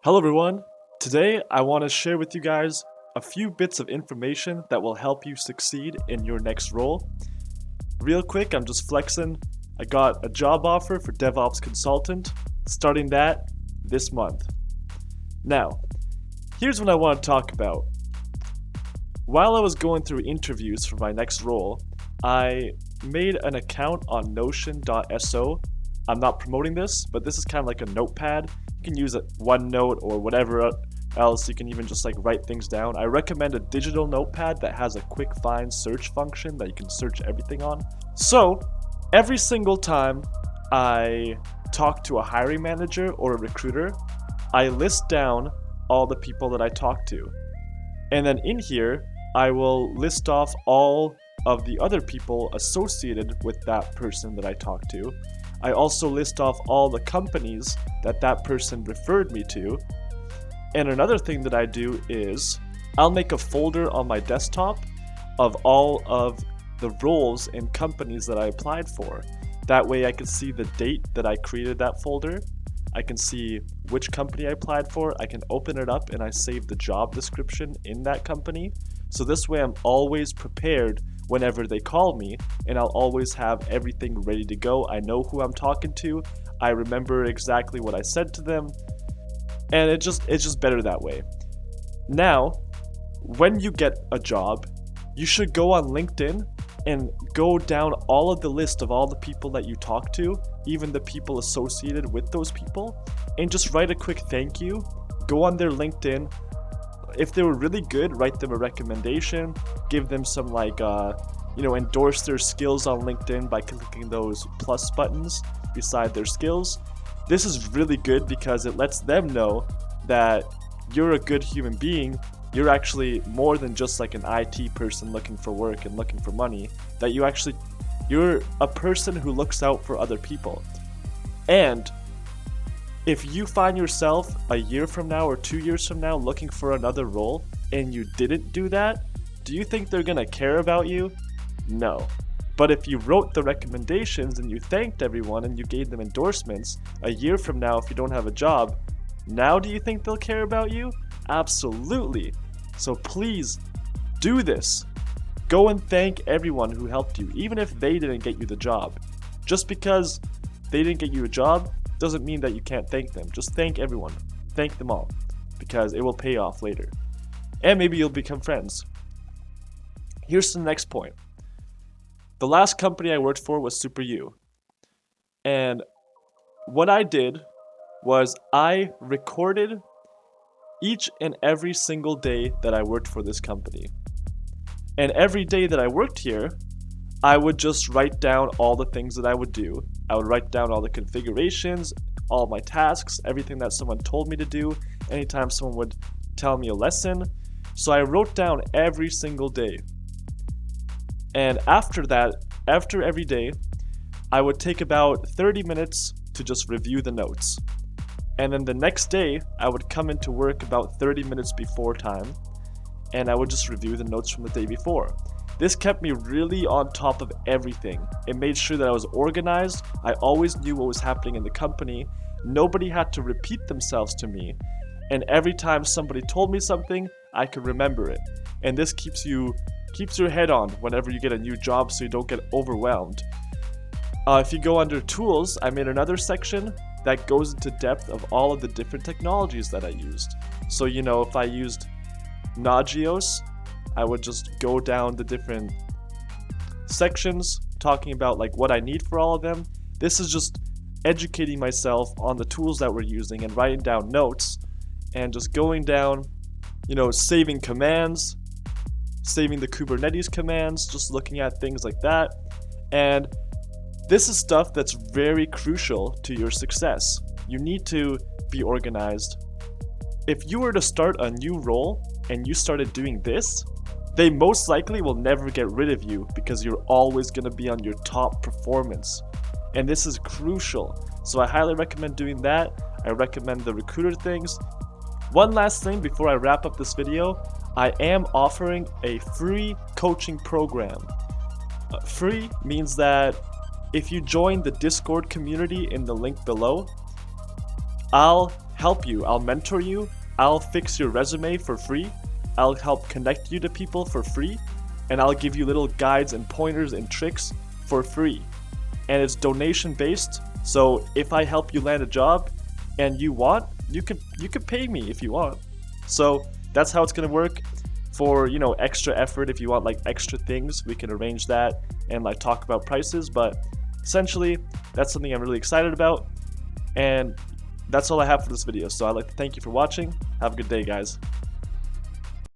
Hello everyone! Today I want to share with you guys a few bits of information that will help you succeed in your next role. Real quick, I'm just flexing. I got a job offer for DevOps consultant, starting that this month. Now, here's what I want to talk about. While I was going through interviews for my next role, I made an account on Notion.so. I'm not promoting this, but this is kind of like a notepad. You can use OneNote or whatever else. You can even just write things down. I recommend a digital notepad that has a quick find search function that you can search everything on. So every single time I talk to a hiring manager or a recruiter, I list down all the people that I talk to. And then in here, I will list off all of the other people associated with that person that I talk to. I also list off all the companies that person referred me to. And another thing that I do is I'll make a folder on my desktop of all of the roles and companies that I applied for. That way I can see the date that I created that folder. I can see which company I applied for. I can open it up and I save the job description in that company. So this way I'm always prepared whenever they call me, and I'll always have everything ready to go. I know who I'm talking to. I remember exactly what I said to them, and it's just better that way. Now, when you get a job, you should go on LinkedIn and go down all of the list of all the people that you talk to, even the people associated with those people, and just write a quick thank you. Go on their LinkedIn. If they were really good, write them a recommendation, give them some endorse their skills on LinkedIn by clicking those plus buttons beside their skills. This is really good because it lets them know that you're a good human being. You're actually more than just like an IT person looking for work and looking for money, that you're a person who looks out for other people. And if you find yourself a year from now or 2 years from now looking for another role and you didn't do that, do you think they're gonna care about you? No. But if you wrote the recommendations and you thanked everyone and you gave them endorsements, a year from now if you don't have a job, now do you think they'll care about you? Absolutely. So please do this. Go and thank everyone who helped you, even if they didn't get you the job. Just because they didn't get you a job doesn't mean that you can't thank them. Just thank everyone. Thank them all, because it will pay off later. And maybe you'll become friends. Here's the next point. The last company I worked for was SuperU. And what I did was I recorded each and every single day that I worked for this company. And every day that I worked here, I would just write down all the things that I would do. I would write down all the configurations, all my tasks, everything that someone told me to do, anytime someone would tell me a lesson. So I wrote down every single day. And after that, after every day, I would take about 30 minutes to just review the notes. And then the next day, I would come into work about 30 minutes before time, and I would just review the notes from the day before. This kept me really on top of everything. It made sure that I was organized. I always knew what was happening in the company. Nobody had to repeat themselves to me. And every time somebody told me something, I could remember it. And this keeps your head on whenever you get a new job so you don't get overwhelmed. If you go under tools, I made another section that goes into depth of all of the different technologies that I used. So if I used Nagios, I would just go down the different sections talking about what I need for all of them. This is just educating myself on the tools that we're using and writing down notes and just going down, saving commands, saving the Kubernetes commands, just looking at things like that. And this is stuff that's very crucial to your success. You need to be organized. If you were to start a new role and you started doing this, they most likely will never get rid of you because you're always going to be on your top performance. And this is crucial. So I highly recommend doing that. I recommend the recruiter things. One last thing before I wrap up this video, I am offering a free coaching program. Free means that if you join the Discord community in the link below, I'll help you. I'll mentor you. I'll fix your resume for free. I'll help connect you to people for free. And I'll give you little guides and pointers and tricks for free. And it's donation based. So if I help you land a job and you want, you could pay me if you want. So that's how it's gonna work. For, you know, extra effort, if you want like extra things, we can arrange that and like talk about prices. But essentially, that's something I'm really excited about. And that's all I have for this video. So I'd like to thank you for watching. Have a good day, guys.